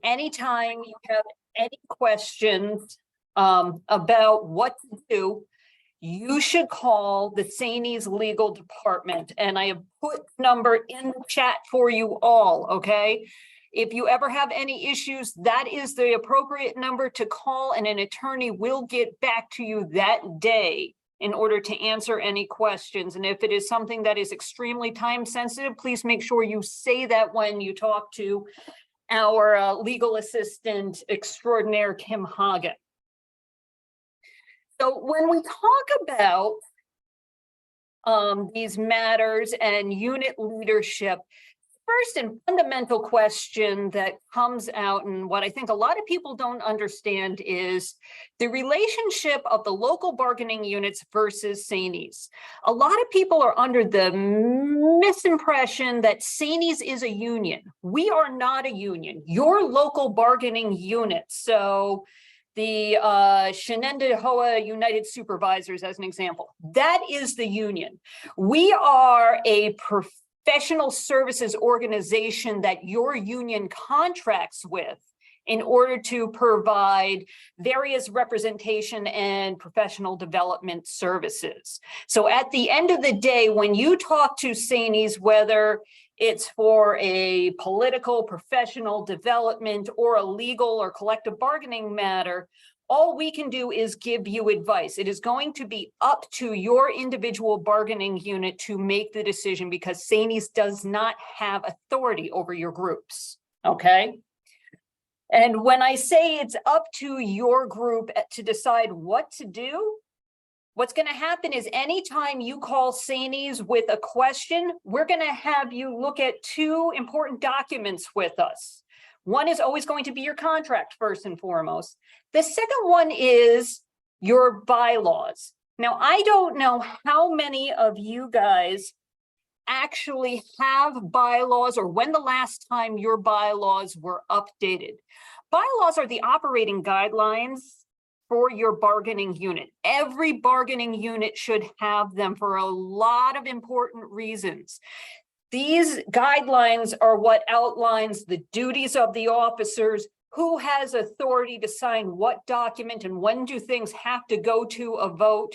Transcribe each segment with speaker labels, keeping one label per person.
Speaker 1: anytime you have any questions about what to do, you should call the SAANYS legal department. And I have put number in the chat for you all, okay? If you ever have any issues, that is the appropriate number to call, and an attorney will get back to you that day in order to answer any questions. And if it is something that is extremely time sensitive, please make sure you say that when you talk to our legal assistant extraordinaire, Kim Hagen. So when we talk about these matters and unit leadership, first and fundamental question that comes out, and what I think a lot of people don't understand, is the relationship of the local bargaining units versus SAANYS. A lot of people are under the misimpression that SAANYS is a union. We are not a union. Your local bargaining unit, so the Shenendehowa United Supervisors, as an example, that is the union. We are a professional services organization that your union contracts with in order to provide various representation and professional development services. So at the end of the day, when you talk to SAANYS, whether it's for a political, professional development, or a legal or collective bargaining matter, all we can do is give you advice. It is going to be up to your individual bargaining unit to make the decision, because SAANYS does not have authority over your groups, okay? And when I say it's up to your group to decide what to do, what's going to happen is anytime you call SAANYS with a question, we're going to have you look at two important documents with us. One is always going to be your contract, first and foremost. The second one is your bylaws. Now, I don't know how many of you guys actually have bylaws, or when the last time your bylaws were updated. Bylaws are the operating guidelines for your bargaining unit. Every bargaining unit should have them for a lot of important reasons. These guidelines are what outlines the duties of the officers, who has authority to sign what document, and when do things have to go to a vote.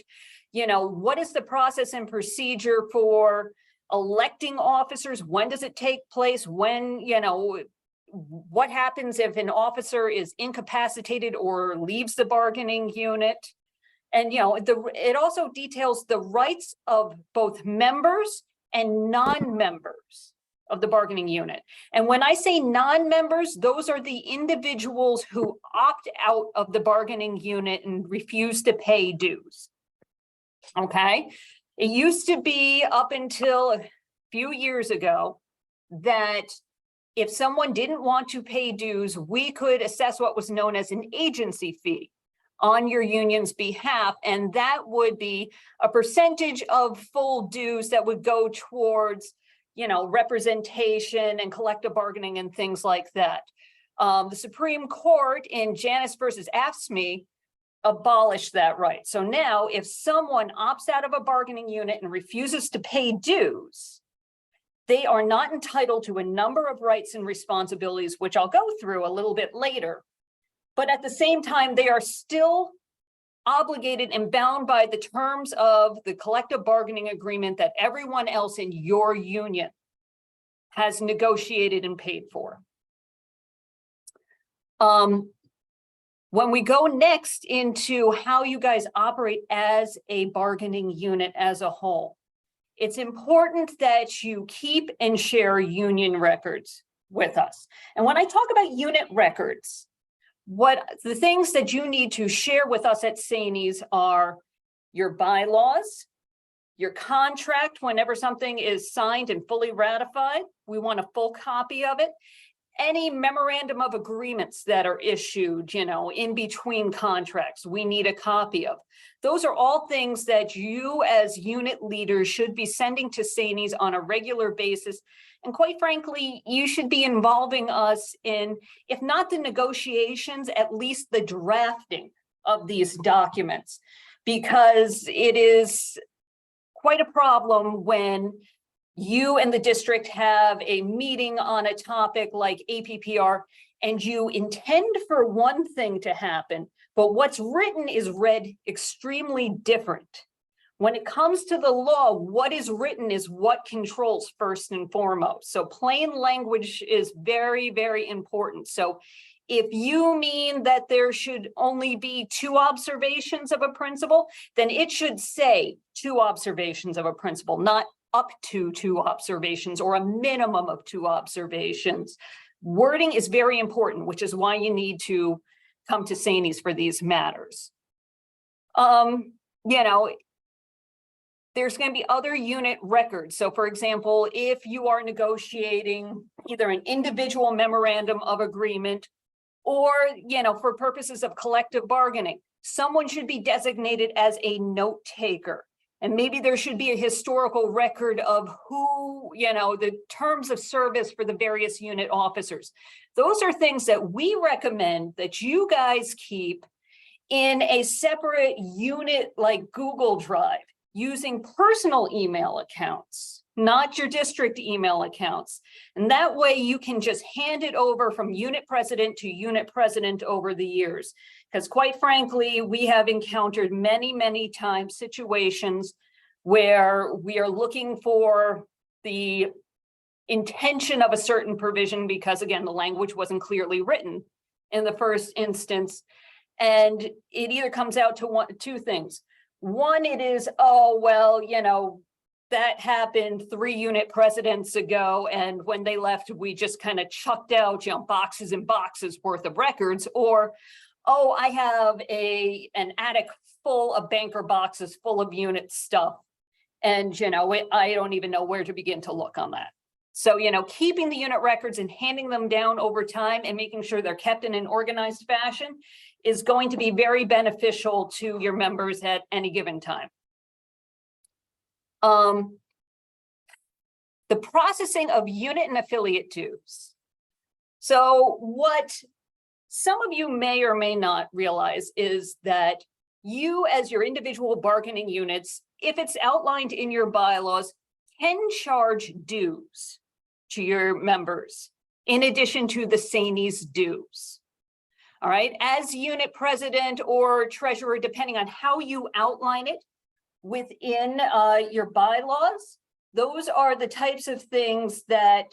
Speaker 1: You know, what is the process and procedure for electing officers? When does it take place? When, you know, what happens if an officer is incapacitated or leaves the bargaining unit? And, you know, it also details the rights of both members and non-members of the bargaining unit. And when I say non-members, those are the individuals who opt out of the bargaining unit and refuse to pay dues. Okay. It used to be, up until a few years ago, that if someone didn't want to pay dues, we could assess what was known as an agency fee on your union's behalf, and that would be a percentage of full dues that would go towards, you know, representation and collective bargaining and things like that. The Supreme Court in Janus versus AFSCME abolished that right. So now, if someone opts out of a bargaining unit and refuses to pay dues, they are not entitled to a number of rights and responsibilities, which I'll go through a little bit later. But at the same time, they are still obligated and bound by the terms of the collective bargaining agreement that everyone else in your union has negotiated and paid for. When we go next into how you guys operate as a bargaining unit as a whole, it's important that you keep and share union records with us. And when I talk about unit records, what the things that you need to share with us at SAANYS are your bylaws, your contract. Whenever something is signed and fully ratified, we want a full copy of it. Any memorandum of agreements that are issued, you know, in between contracts, we need a copy of. Those are all things that you as unit leaders should be sending to SAANYS on a regular basis. And quite frankly, you should be involving us in, if not the negotiations, at least the drafting of these documents, because it is quite a problem when you and the district have a meeting on a topic like APPR, and you intend for one thing to happen, but what's written is read extremely different. When it comes to the law, what is written is what controls first and foremost. So plain language is very, very important. So if you mean that there should only be 2 observations of a principal, then it should say 2 observations of a principal, not up to 2 observations or a minimum of 2 observations. Wording is very important, which is why you need to come to SAANYS for these matters. You know, there's going to be other unit records. So for example, if you are negotiating either an individual memorandum of agreement or, you know, for purposes of collective bargaining, someone should be designated as a note taker. And maybe there should be a historical record of who, you know, the terms of service for the various unit officers. Those are things that we recommend that you guys keep in a separate unit like Google Drive using personal email accounts, not your district email accounts. And that way you can just hand it over from unit president to unit president over the years. Because quite frankly, we have encountered many, many times situations where we are looking for the intention of a certain provision because, again, the language wasn't clearly written in the first instance. And it either comes out to 2 things. One, it is, oh, well, you know, that happened 3 unit presidents ago, and when they left, we just kind of chucked out, you know, boxes and boxes worth of records. Or, oh, I have an attic full of banker boxes full of unit stuff, and, you know, I don't even know where to begin to look on that. So, you know, keeping the unit records and handing them down over time and making sure they're kept in an organized fashion is going to be very beneficial to your members at any given time. The processing of unit and affiliate dues. So what some of you may or may not realize is that you, as your individual bargaining units, if it's outlined in your bylaws, can charge dues to your members in addition to the SAANYS dues. All right, as unit president or treasurer, depending on how you outline it within your bylaws, those are the types of things that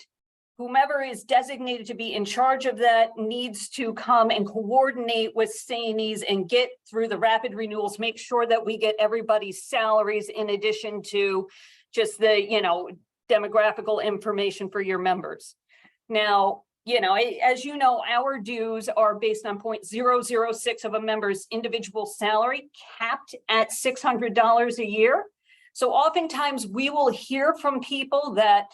Speaker 1: whomever is designated to be in charge of that needs to come and coordinate with SAANYS and get through the rapid renewals, make sure that we get everybody's salaries in addition to just the, you know, demographical information for your members. Now, you know, as you know, our dues are based on 0.006 of a member's individual salary, capped at $600 a year. So oftentimes we will hear from people that,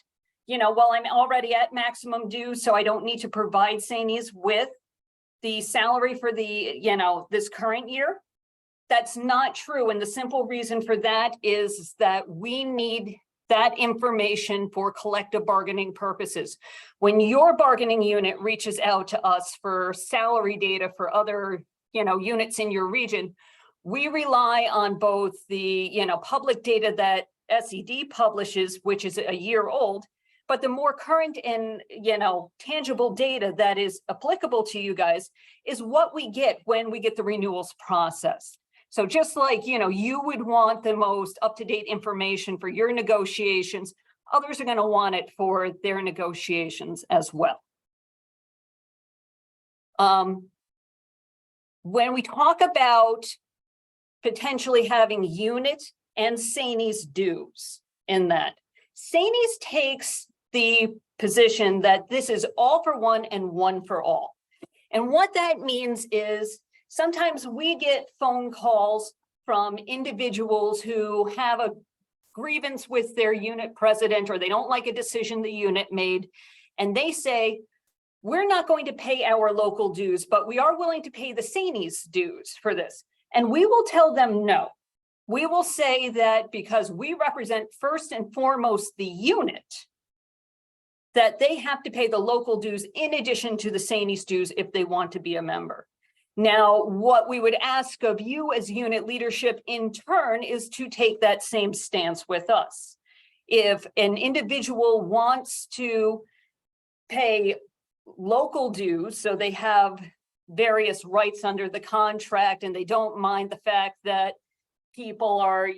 Speaker 1: you know, well, I'm already at maximum dues, so I don't need to provide SAANYS with the salary for the, you know, this current year. That's not true. And the simple reason for that is that we need that information for collective bargaining purposes. When your bargaining unit reaches out to us for salary data for other, you know, units in your region, we rely on both the, you know, public data that SED publishes, which is a year old, but the more current and, you know, tangible data that is applicable to you guys is what we get when we get the renewals process. So just like, you know, you would want the most up-to-date information for your negotiations, others are going to want it for their negotiations as well. When we talk about potentially having unit and SAANYS dues in that, SAANYS takes the position that this is all for one and one for all. And what that means is sometimes we get phone calls from individuals who have a grievance with their unit president, or they don't like a decision the unit made, and they say, we're not going to pay our local dues, but we are willing to pay the SAANYS dues for this. And we will tell them no. We will say that because we represent first and foremost the unit, that they have to pay the local dues in addition to the SAANYS dues if they want to be a member. Now, what we would ask of you as unit leadership in turn is to take that same stance with us. If an individual wants to pay local dues, so they have various rights under the contract and they don't mind the fact that people are,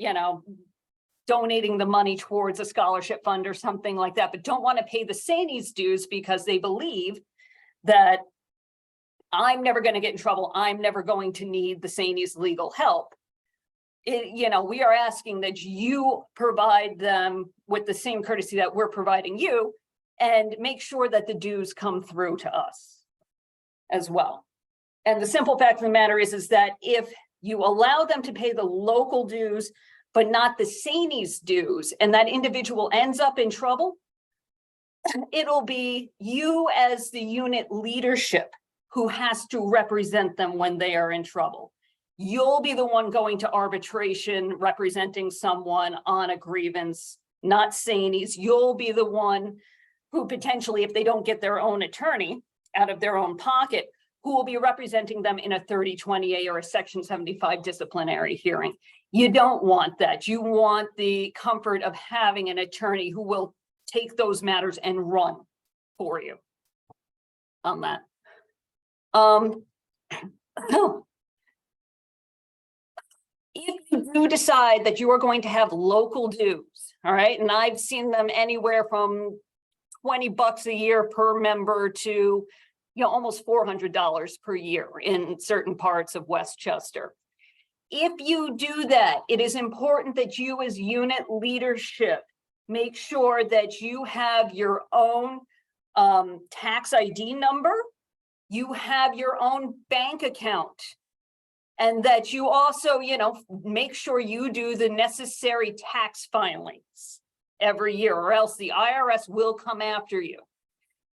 Speaker 1: donating the money towards a scholarship fund or something like that, but don't want to pay the SAANYS dues because they believe that I'm never going to get in trouble. I'm never going to need the SAANYS legal help. We are asking that you provide them with the same courtesy that we're providing you and make sure that the dues come through to us as well. And the simple fact of the matter is that if you allow them to pay the local dues, but not the SAANYS dues, and that individual ends up in trouble, it'll be you as the unit leadership who has to represent them when they are in trouble. You'll be the one going to arbitration representing someone on a grievance, not SAANYS. You'll be the one who potentially, if they don't get their own attorney out of their own pocket, who will be representing them in a 3020A or a Section 75 disciplinary hearing. You don't want that. You want the comfort of having an attorney who will take those matters and run for you on that. If you do decide that you are going to have local dues, all right, and I've seen them anywhere from $20 a year per member to almost $400 per year in certain parts of Westchester. If you do that, it is important that you as unit leadership make sure that you have your own tax ID number, you have your own bank account, and that you also, make sure you do the necessary tax filings every year, or else the IRS will come after you.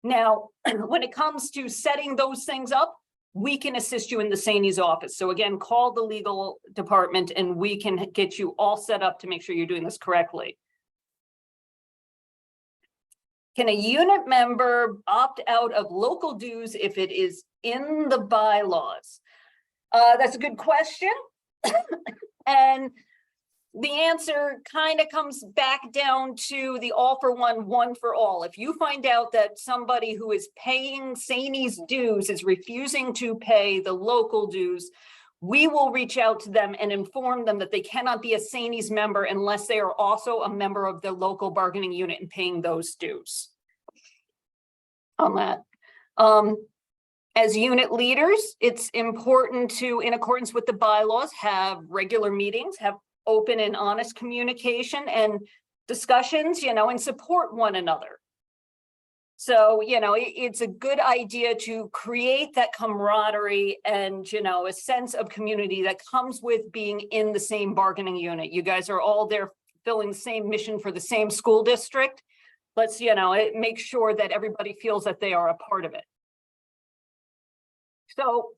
Speaker 1: Now, when it comes to setting those things up, we can assist you in the SAANYS office. So again, call the legal department and we can get you all set up to make sure you're doing this correctly. Can a unit member opt out of local dues if it is in the bylaws? That's a good question. And the answer kind of comes back down to the all for one, one for all. If you find out that somebody who is paying SAANYS dues is refusing to pay the local dues, we will reach out to them and inform them that they cannot be a SAANYS member unless they are also a member of the local bargaining unit and paying those dues on that. As unit leaders, it's important to, in accordance with the bylaws, have regular meetings, have open and honest communication and discussions, and support one another. So, it's a good idea to create that camaraderie and, a sense of community that comes with being in the same bargaining unit. You guys are all there fulfilling the same mission for the same school district. Let's, make sure that everybody feels that they are a part of it. So,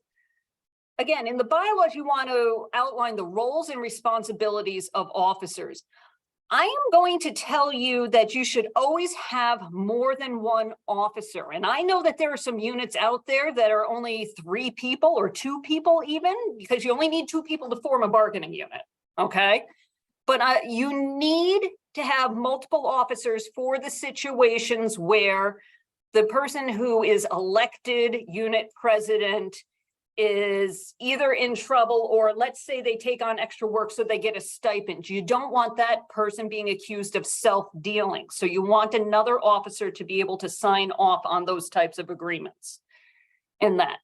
Speaker 1: again, in the bylaws, you want to outline the roles and responsibilities of officers. I am going to tell you that you should always have more than one officer. And I know that there are some units out there that are only 3 people or 2 people even, because you only need 2 people to form a bargaining unit, okay? But you need to have multiple officers for the situations where the person who is elected unit president is either in trouble, or let's say they take on extra work so they get a stipend. You don't want that person being accused of self-dealing. So you want another officer to be able to sign off on those types of agreements. And that,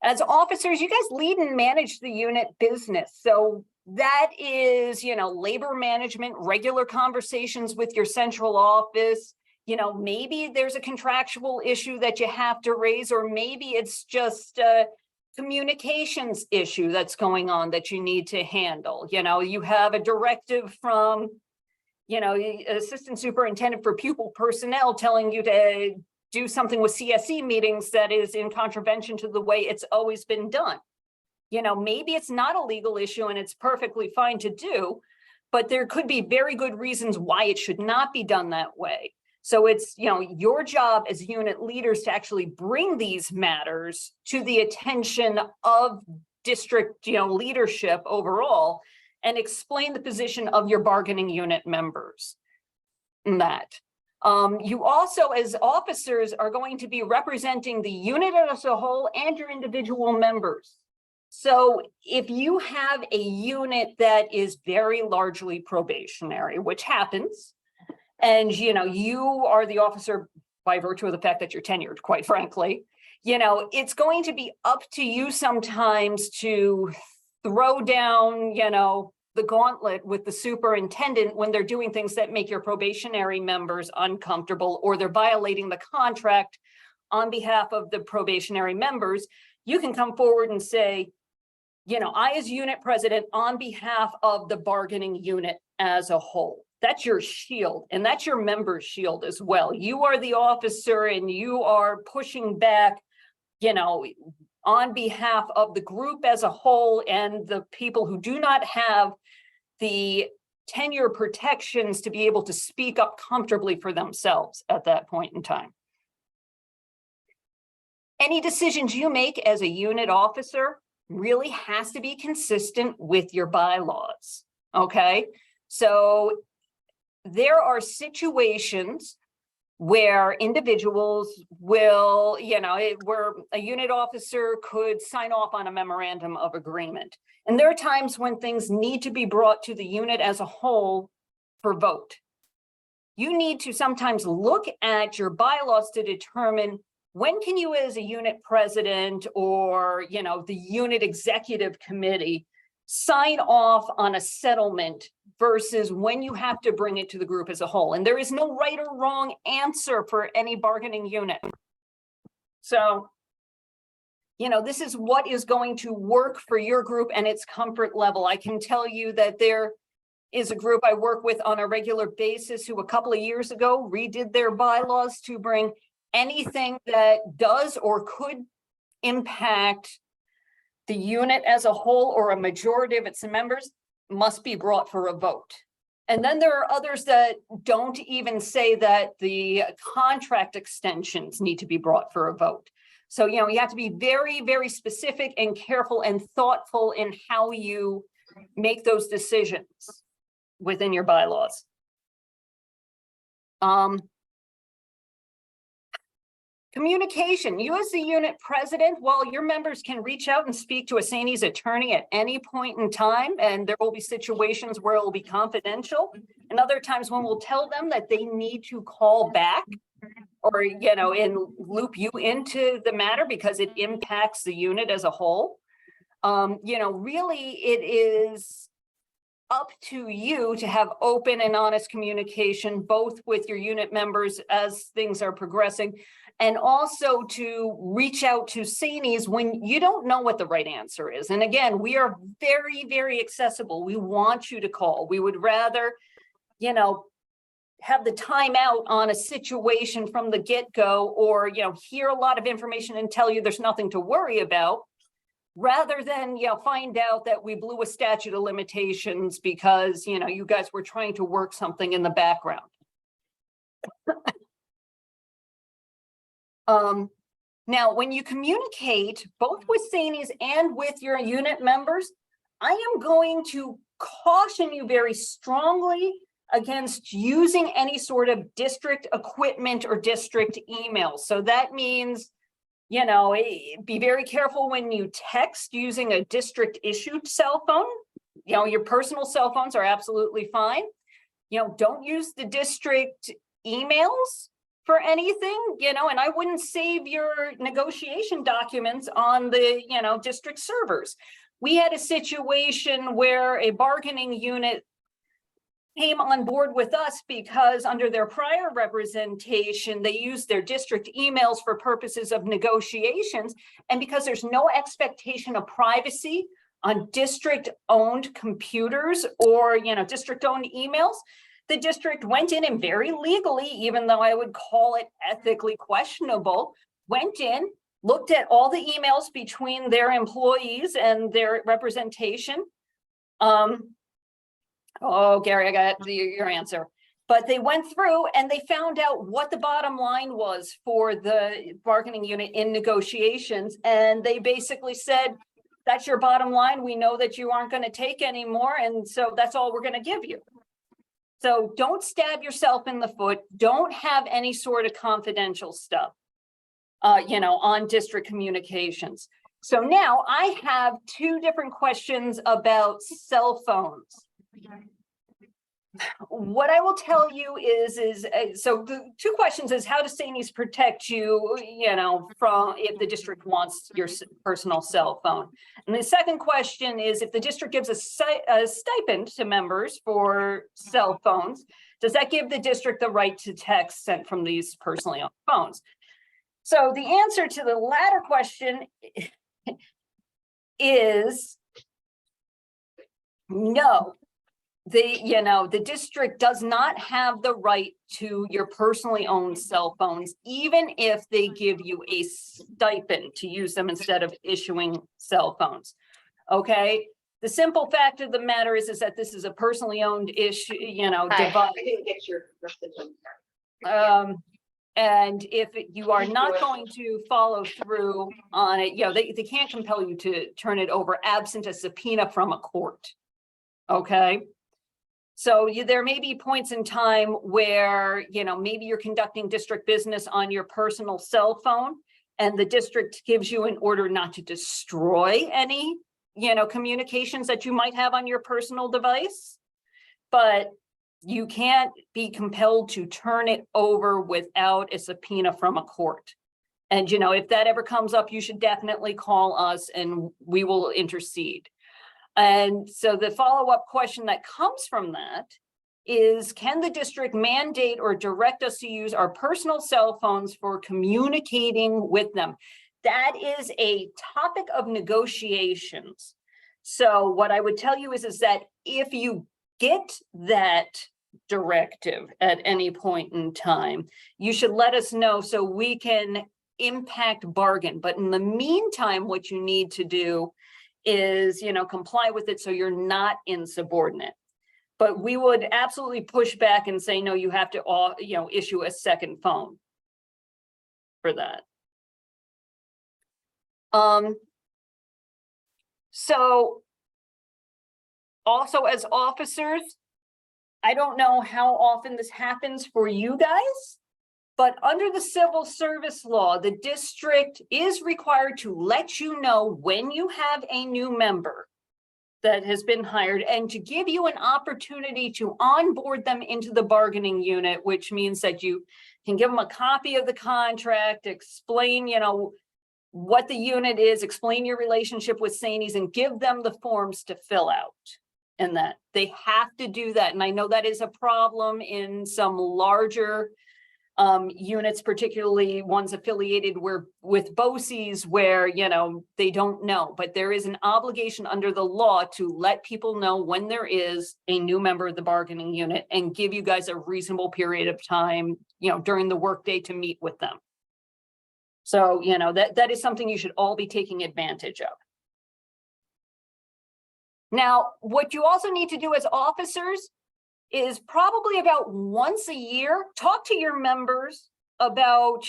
Speaker 1: as officers, you guys lead and manage the unit business. So that is, labor management, regular conversations with your central office. Maybe there's a contractual issue that you have to raise, or maybe it's just a communications issue that's going on that you need to handle. You have a directive from, assistant superintendent for pupil personnel telling you to do something with CSE meetings that is in contravention to the way it's always been done. Maybe it's not a legal issue and it's perfectly fine to do, but there could be very good reasons why it should not be done that way. So it's, your job as unit leaders to actually bring these matters to the attention of district, leadership overall, and explain the position of your bargaining unit members. in that. You also, as officers, are going to be representing the unit as a whole and your individual members. So if you have a unit that is very largely probationary, which happens, and you are the officer by virtue of the fact that you're tenured, quite frankly, it's going to be up to you sometimes to throw down, the gauntlet with the superintendent when they're doing things that make your probationary members uncomfortable, or they're violating the contract on behalf of the probationary members. You can come forward and say, I, as unit president, on behalf of the bargaining unit as a whole. That's your shield, and that's your member's shield as well. You are the officer and you are pushing back, on behalf of the group as a whole and the people who do not have the tenure protections to be able to speak up comfortably for themselves at that point in time. Any decisions you make as a unit officer really has to be consistent with your bylaws, okay? So there are situations where individuals will, where a unit officer could sign off on a memorandum of agreement. And there are times when things need to be brought to the unit as a whole for vote. You need to sometimes look at your bylaws to determine when can you, as a unit president or, the unit executive committee, sign off on a settlement versus when you have to bring it to the group as a whole. And there is no right or wrong answer for any bargaining unit. So, this is what is going to work for your group and its comfort level. I can tell you that there is a group I work with on a regular basis who a couple of years ago redid their bylaws to bring anything that does or could impact the unit as a whole or a majority of its members must be brought for a vote. And then there are others that don't even say that the contract extensions need to be brought for a vote. So, you have to be very, very specific and careful and thoughtful in how you make those decisions within your bylaws. Communication. You as the unit president, while your members can reach out and speak to a SAANYS attorney at any point in time, and there will be situations where it will be confidential, and other times when we'll tell them that they need to call back or, and loop you into the matter because it impacts the unit as a whole. Really it is up to you to have open and honest communication, both with your unit members as things are progressing, and also to reach out to SAANYS when you don't know what the right answer is. And again, we are very, very accessible. We want you to call. We would rather, have the time out on a situation from the get-go, or, hear a lot of information and tell you there's nothing to worry about, rather than, find out that we blew a statute of limitations because, you guys were trying to work something in the background. Now, when you communicate both with SAANYS and with your unit members, I am going to caution you very strongly against using any sort of district equipment or district emails. So that means, be very careful when you text using a district issued cell phone. Your personal cell phones are absolutely fine. Don't use the district emails for anything, and I wouldn't save your negotiation documents on the, district servers. We had a situation where a bargaining unit came on board with us because under their prior representation, they used their district emails for purposes of negotiations. And because there's no expectation of privacy on district-owned computers or, district-owned emails, the district went in and very legally, even though I would call it ethically questionable, went in, looked at all the emails between their employees and their representation. Oh, Gary, I got your answer. But they went through and they found out what the bottom line was for the bargaining unit in negotiations. And they basically said, that's your bottom line. We know that you aren't going to take any more. And so that's all we're going to give you. So don't stab yourself in the foot. Don't have any sort of confidential stuff, on district communications. So now I have two different questions about cell phones. What I will tell you is so the two questions is, how does SAANYS protect you, from if the district wants your personal cell phone? And the second question is, if the district gives a stipend to members for cell phones, does that give the district the right to text sent from these personally owned phones? So the answer to the latter question is no. The district does not have the right to your personally owned cell phones, even if they give you a stipend to use them instead of issuing cell phones. Okay. The simple fact of the matter is that this is a personally owned issue, device.
Speaker 2: I didn't get your message.
Speaker 1: And if you are not going to follow through on it, they can't compel you to turn it over absent a subpoena from a court. Okay. So there may be points in time where, maybe you're conducting district business on your personal cell phone and the district gives you an order not to destroy any, communications that you might have on your personal device, but you can't be compelled to turn it over without a subpoena from a court. And, if that ever comes up, you should definitely call us and we will intercede. And so the follow-up question that comes from that is, can the district mandate or direct us to use our personal cell phones for communicating with them? That is a topic of negotiations. So what I would tell you is that if you get that directive at any point in time, you should let us know so we can impact bargain. But in the meantime, what you need to do is, comply with it so you're not insubordinate. But we would absolutely push back and say, no, you have to, issue a second phone for that. So also as officers, I don't know how often this happens for you guys, but under the civil service law, the district is required to let you know when you have a new member that has been hired and to give you an opportunity to onboard them into the bargaining unit, which means that you can give them a copy of the contract, explain, what the unit is, explain your relationship with SAANYS, and give them the forms to fill out. And that they have to do that. And I know that is a problem in some larger units, particularly ones affiliated with BOCES, where, they don't know, but there is an obligation under the law to let people know when there is a new member of the bargaining unit and give you guys a reasonable period of time, during the workday to meet with them. So, that is something you should all be taking advantage of. Now, what you also need to do as officers is probably about once a year, talk to your members about,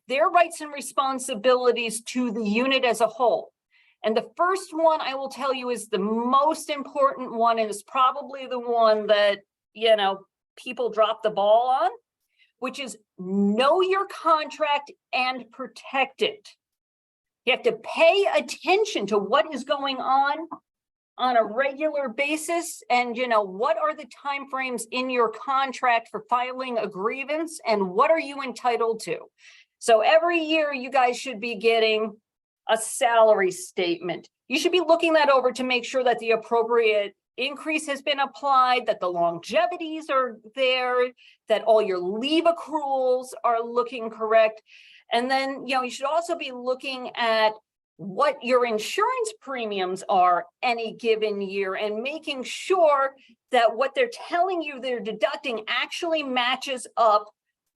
Speaker 1: their rights and responsibilities to the unit as a whole. And the first one I will tell you is the most important one, and is probably the one that, people drop the ball on, which is know your contract and protect it. You have to pay attention to what is going on a regular basis, and what are the timeframes in your contract for filing a grievance, and what are you entitled to? So every year you guys should be getting a salary statement. You should be looking that over to make sure that the appropriate increase has been applied, that the longevities are there, that all your leave accruals are looking correct. And then, you should also be looking at what your insurance premiums are any given year, and making sure that what they're telling you they're deducting actually matches up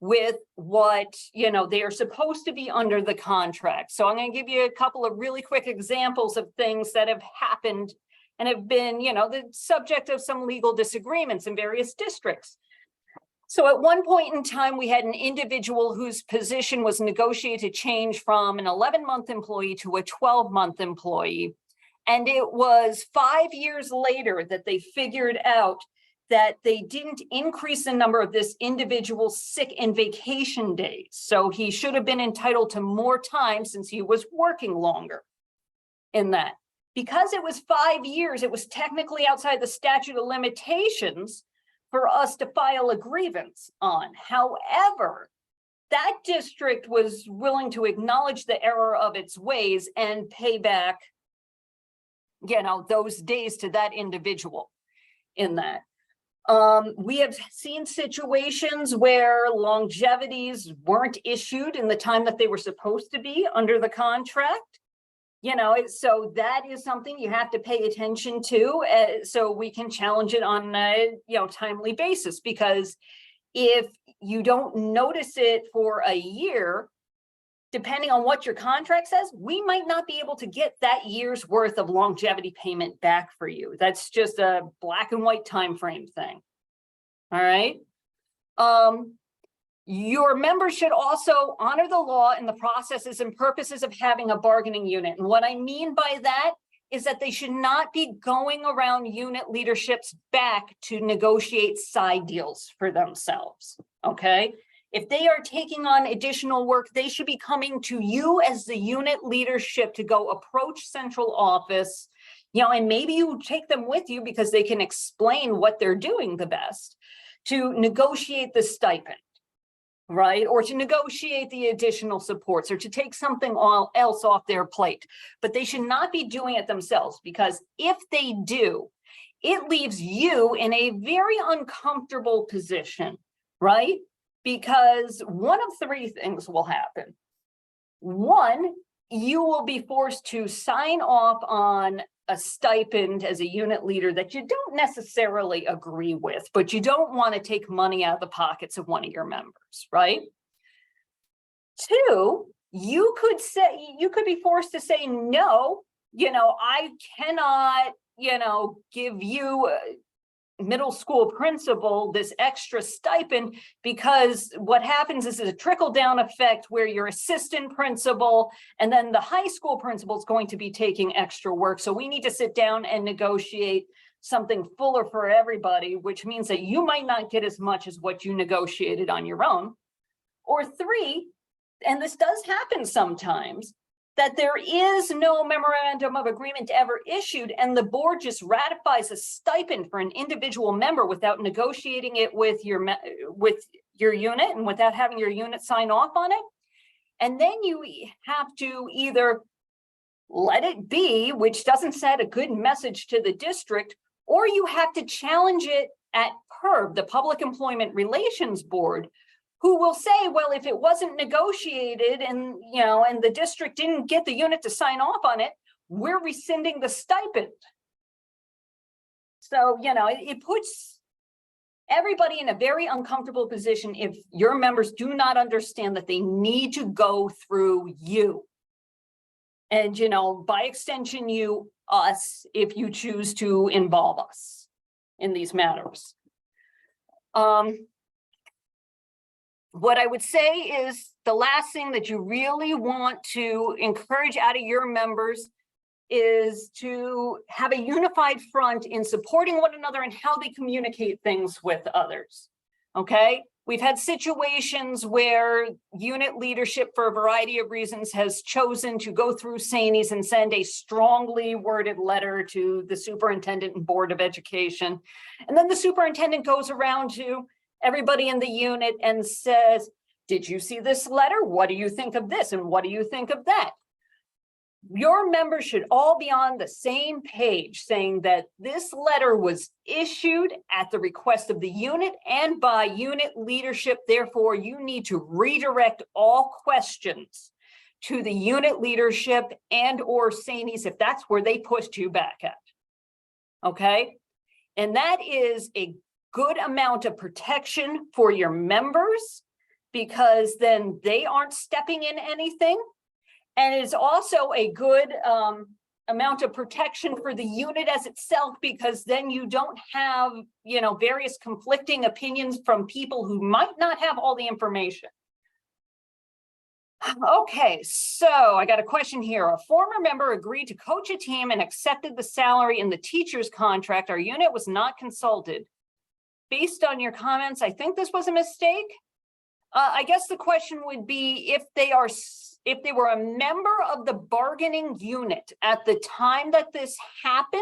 Speaker 1: with what they are supposed to be under the contract. So I'm going to give you a couple of really quick examples of things that have happened and have been the subject of some legal disagreements in various districts. So at one point in time, we had an individual whose position was negotiated to change from an 11-month employee to a 12-month employee. And it was 5 years later that they figured out that they didn't increase the number of this individual's sick and vacation days. So he should have been entitled to more time since he was working longer in that. Because it was 5 years, it was technically outside the statute of limitations for us to file a grievance on. However, that district was willing to acknowledge the error of its ways and pay back, you know, those days to that individual in that. We have seen situations where longevities weren't issued in the time that they were supposed to be under the contract. You know, so that is something you have to pay attention to, so we can challenge it on a, you know, timely basis. Because if you don't notice it for a year, depending on what your contract says, we might not be able to get that year's worth of longevity payment back for you. That's just a black and white time frame thing. All right. Your members should also honor the law and the processes and purposes of having a bargaining unit. And what I mean by that is that they should not be going around unit leadership's back to negotiate side deals for themselves. Okay. If they are taking on additional work, they should be coming to you as the unit leadership to go approach central office, you know, and maybe you take them with you because they can explain what they're doing the best to negotiate the stipend, right? Or to negotiate the additional supports or to take something else off their plate. But they should not be doing it themselves, because if they do, it leaves you in a very uncomfortable position, right? Because one of three things will happen. One, you will be forced to sign off on a stipend as a unit leader that you don't necessarily agree with, but you don't want to take money out of the pockets of one of your members, right? Two, you could be forced to say, no, you know, I cannot, you know, give you middle school principal this extra stipend, because what happens is a trickle down effect where your assistant principal and then the high school principal is going to be taking extra work. So we need to sit down and negotiate something fuller for everybody, which means that you might not get as much as what you negotiated on your own. Or three, and this does happen sometimes, that there is no memorandum of agreement ever issued, and the board just ratifies a stipend for an individual member without negotiating it with your unit and without having your unit sign off on it. And then you have to either let it be, which doesn't send a good message to the district, or you have to challenge it at PERB, the Public Employment Relations Board, who will say, well, if it wasn't negotiated and, you know, and the district didn't get the unit to sign off on it, we're rescinding the stipend. So, you know, it puts everybody in a very uncomfortable position if your members do not understand that they need to go through you. And, you know, by extension, us, if you choose to involve us in these matters. What I would say is the last thing that you really want to encourage out of your members is to have a unified front in supporting one another and how they communicate things with others. Okay, we've had situations where unit leadership, for a variety of reasons, has chosen to go through SAANYS and send a strongly worded letter to the superintendent and board of education. And then the superintendent goes around to everybody in the unit and says, did you see this letter? What do you think of this? And what do you think of that? Your members should all be on the same page, saying that this letter was issued at the request of the unit and by unit leadership. Therefore, you need to redirect all questions to the unit leadership and or SAANYS if that's where they pushed you back at. Okay? And that is a good amount of protection for your members, because then they aren't stepping in anything. And it's also a good amount of protection for the unit as itself, because then you don't have, you know, various conflicting opinions from people who might not have all the information. Okay, so I got a question here. A former member agreed to coach a team and accepted the salary in the teacher's contract. Our unit was not consulted. based on your comments, I think this was a mistake. I guess the question would be if they were a member of the bargaining unit at the time that this happened,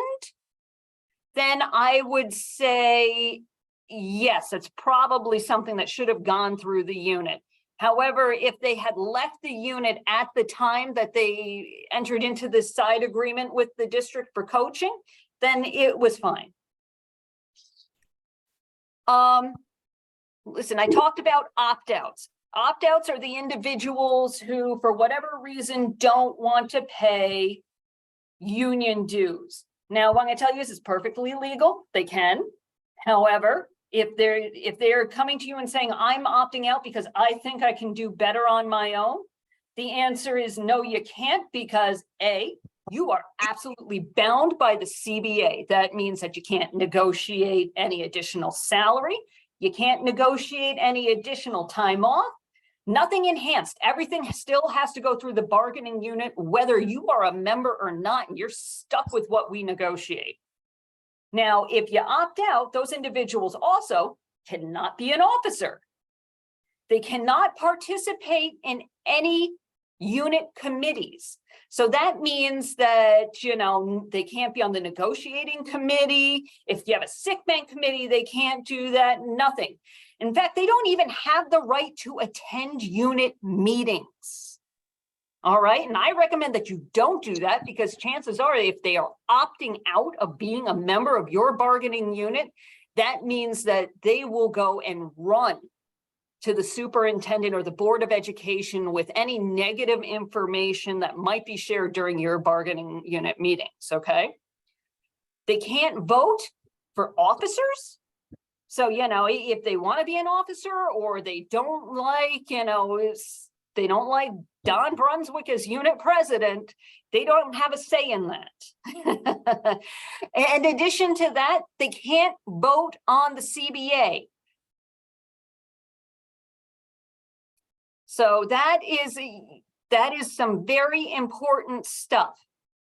Speaker 1: then I would say, yes, it's probably something that should have gone through the unit. However, if they had left the unit at the time that they entered into this side agreement with the district for coaching, then it was fine. Listen, I talked about opt-outs. Opt-outs are the individuals who, for whatever reason, don't want to pay union dues. Now, what I'm going to tell you is it's perfectly legal. They can. However, if they're coming to you and saying, I'm opting out because I think I can do better on my own, the answer is no, you can't, because A, you are absolutely bound by the CBA. That means that you can't negotiate any additional salary. You can't negotiate any additional time off. Nothing enhanced. Everything still has to go through the bargaining unit, whether you are a member or not, and you're stuck with what we negotiate. Now, if you opt out, those individuals also cannot be an officer. They cannot participate in any unit committees. So that means that, you know, they can't be on the negotiating committee. If you have a sick bank committee, they can't do that, nothing. In fact, they don't even have the right to attend unit meetings. All right, and I recommend that you don't do that, because chances are if they are opting out of being a member of your bargaining unit, that means that they will go and run to the superintendent or the Board of Education with any negative information that might be shared during your bargaining unit meetings, okay? They can't vote for officers. So, you know, if they want to be an officer, or they don't like, you know, they don't like Don Brunswick as unit president, they don't have a say in that. In addition to that, they can't vote on the CBA. So that is some very important stuff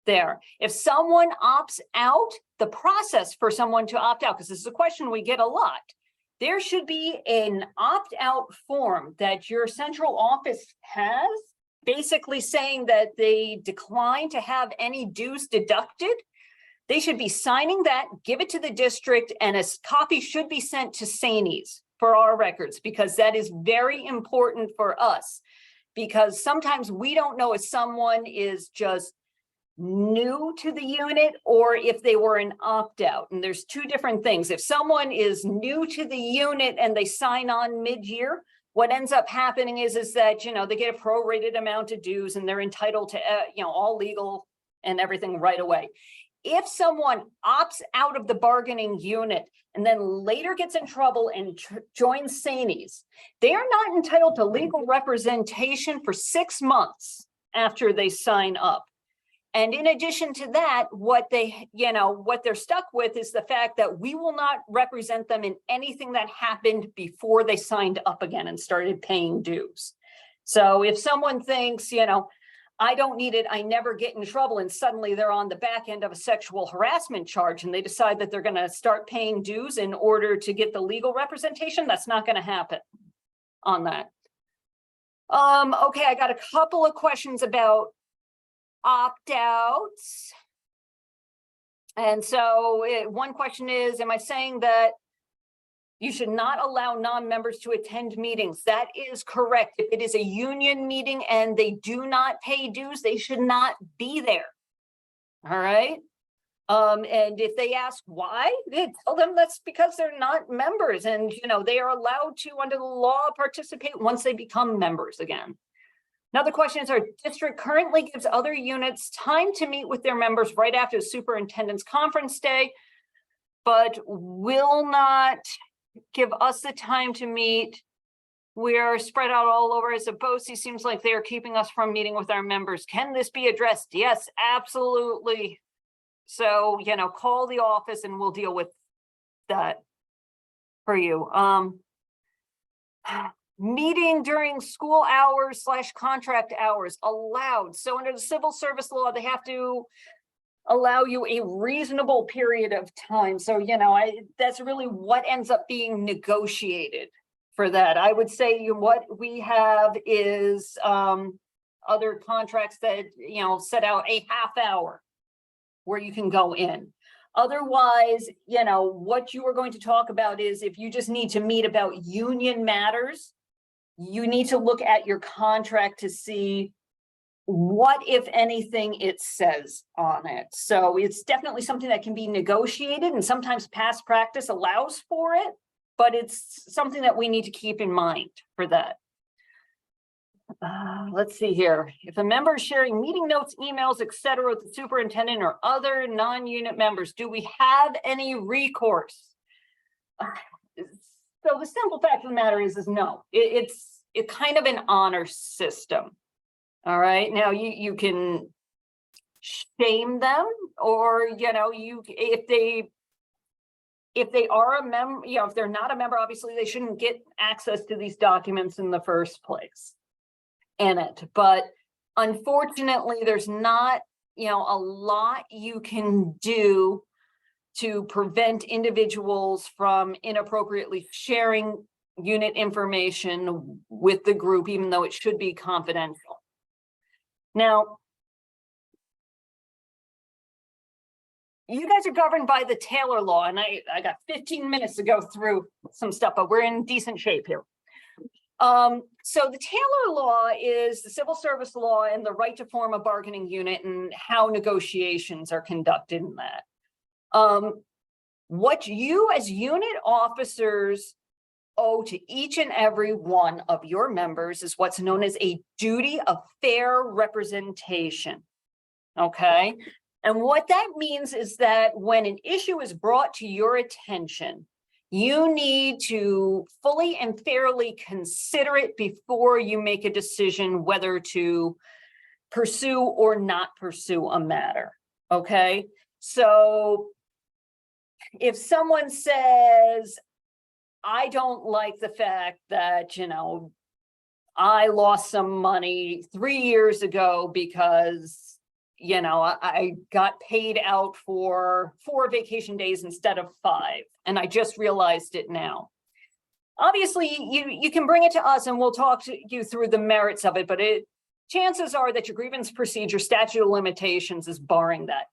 Speaker 1: there. If someone opts out, the process for someone to opt out, because this is a question we get a lot, there should be an opt-out form that your central office has, basically saying that they decline to have any dues deducted. They should be signing that, give it to the district, and a copy should be sent to SAANYS for our records, because that is very important for us. Because sometimes we don't know if someone is just new to the unit or if they were an opt-out. And there's two different things. If someone is new to the unit and they sign on mid-year, what ends up happening is that, you know, they get a prorated amount of dues and they're entitled to, you know, all legal and everything right away. If someone opts out of the bargaining unit and then later gets in trouble and joins SAANYS, they are not entitled to legal representation for 6 months after they sign up. And in addition to that, what they're stuck with is the fact that we will not represent them in anything that happened before they signed up again and started paying dues. So if someone thinks, you know, I don't need it, I never get in trouble, and suddenly they're on the back end of a sexual harassment charge and they decide that they're going to start paying dues in order to get the legal representation, that's not going to happen on that. Okay, I got a couple of questions about opt-outs. And so one question is, am I saying that you should not allow non-members to attend meetings? That is correct. If it is a union meeting and they do not pay dues, they should not be there. All right. And if they ask why, they tell them that's because they're not members, and, you know, they are allowed to, under the law, participate once they become members again. Another question is, our district currently gives other units time to meet with their members right after the superintendent's conference day, but will not give us the time to meet. We're spread out all over as a BOCES. Seems like they are keeping us from meeting with our members. Can this be addressed? Yes, absolutely. So, you know, call the office and we'll deal with that for you. Meeting during school hours / contract hours allowed. So under the civil service law, they have to allow you a reasonable period of time. So, that's really what ends up being negotiated for that. I would say what we have is other contracts that, set out a half hour where you can go in. Otherwise, what you are going to talk about is if you just need to meet about union matters, you need to look at your contract to see what, if anything, it says on it. So it's definitely something that can be negotiated, and sometimes past practice allows for it, but it's something that we need to keep in mind for that. Let's see here. If a member is sharing meeting notes, emails, etc. with the superintendent or other non-unit members, do we have any recourse? So the simple fact of the matter is no. It's kind of an honor system. All right. Now you can shame them, or if they are a member, if they're not a member, obviously they shouldn't get access to these documents in the first place. But unfortunately, there's not, a lot you can do to prevent individuals from inappropriately sharing unit information with the group, even though it should be confidential. Now, you guys are governed by the Taylor Law, and I got 15 minutes to go through some stuff, but we're in decent shape here. So the Taylor Law is the civil service law and the right to form a bargaining unit and how negotiations are conducted in that. What you as unit officers owe to each and every one of your members is what's known as a duty of fair representation. Okay. And what that means is that when an issue is brought to your attention, you need to fully and fairly consider it before you make a decision whether to pursue or not pursue a matter. Okay. So if someone says, I don't like the fact that, I lost some money 3 years ago because, I got paid out for 4 vacation days instead of 5, and I just realized it now. Obviously, you can bring it to us and we'll talk to you through the merits of it, but chances are that your grievance procedure statute of limitations is barring that.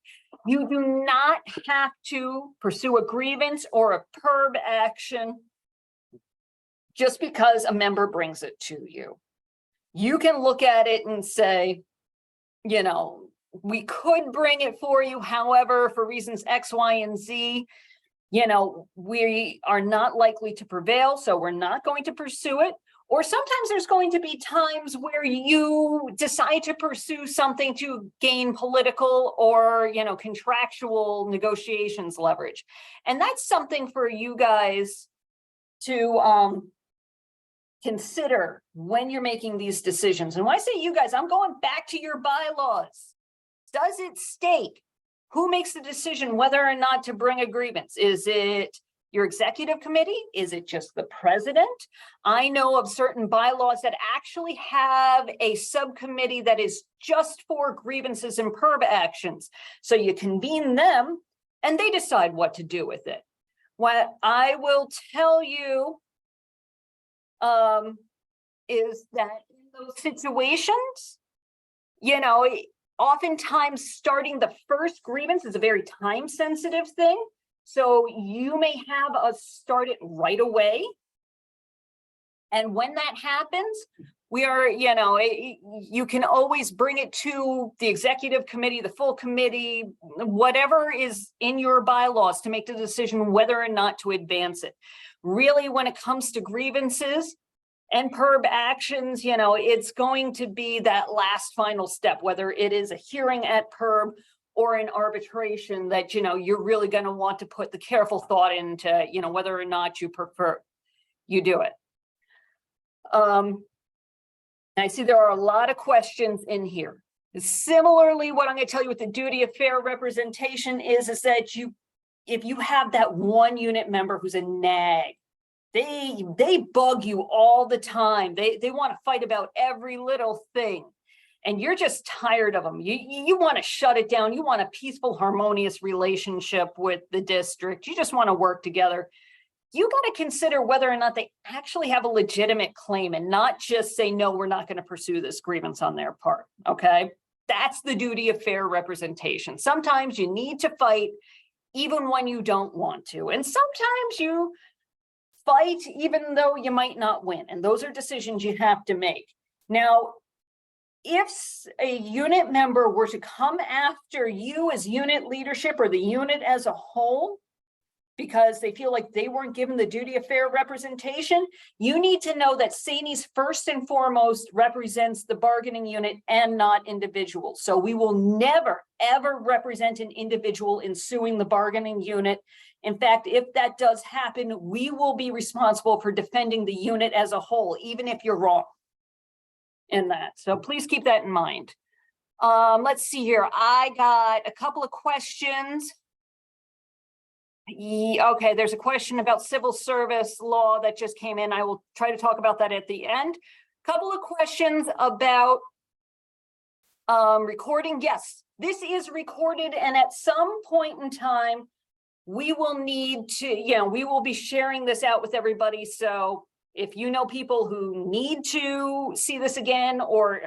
Speaker 1: You do not have to pursue a grievance or a PERB action just because a member brings it to you. You can look at it and say, we could bring it for you. However, for reasons X, Y, and Z, we are not likely to prevail, so we're not going to pursue it. Or sometimes there's going to be times where you decide to pursue something to gain political or, contractual negotiations leverage. And that's something for you guys to consider when you're making these decisions. And when I say you guys, I'm going back to your bylaws. Does it state who makes the decision whether or not to bring a grievance? Is it your executive committee? Is it just the president? I know of certain bylaws that actually have a subcommittee that is just for grievances and PERB actions. So you convene them and they decide what to do with it. What I will tell you is that in those situations, oftentimes starting the first grievance is a very time sensitive thing. So you may have us start it right away. And when that happens, we are, you can always bring it to the executive committee, the full committee, whatever is in your bylaws to make the decision whether or not to advance it. Really, when it comes to grievances and PERB actions, it's going to be that last final step, whether it is a hearing at PERB or an arbitration that, you're really going to want to put the careful thought into, whether or not you prefer you do it. I see there are a lot of questions in here. Similarly, what I'm going to tell you with the duty of fair representation is that if you have that one unit member who's a nag, they bug you all the time. They want to fight about every little thing. and you're just tired of them. You want to shut it down. You want a peaceful, harmonious relationship with the district. You just want to work together. You got to consider whether or not they actually have a legitimate claim and not just say, no, we're not going to pursue this grievance on their part. Okay. That's the duty of fair representation. Sometimes you need to fight even when you don't want to. And sometimes you fight even though you might not win. And those are decisions you have to make. Now, if a unit member were to come after you as unit leadership or the unit as a whole, because they feel like they weren't given the duty of fair representation, you need to know that SAANYS first and foremost represents the bargaining unit and not individuals. So we will never, ever represent an individual in suing the bargaining unit. In fact, if that does happen, we will be responsible for defending the unit as a whole, even if you're wrong in that. So please keep that in mind. Let's see here. I got a couple of questions. Okay, there's a question about civil service law that just came in. I will try to talk about that at the end. Couple of questions about recording. Yes, this is recorded, and at some point in time, we will need to, we will be sharing this out with everybody. So if you know people who need to see this again, or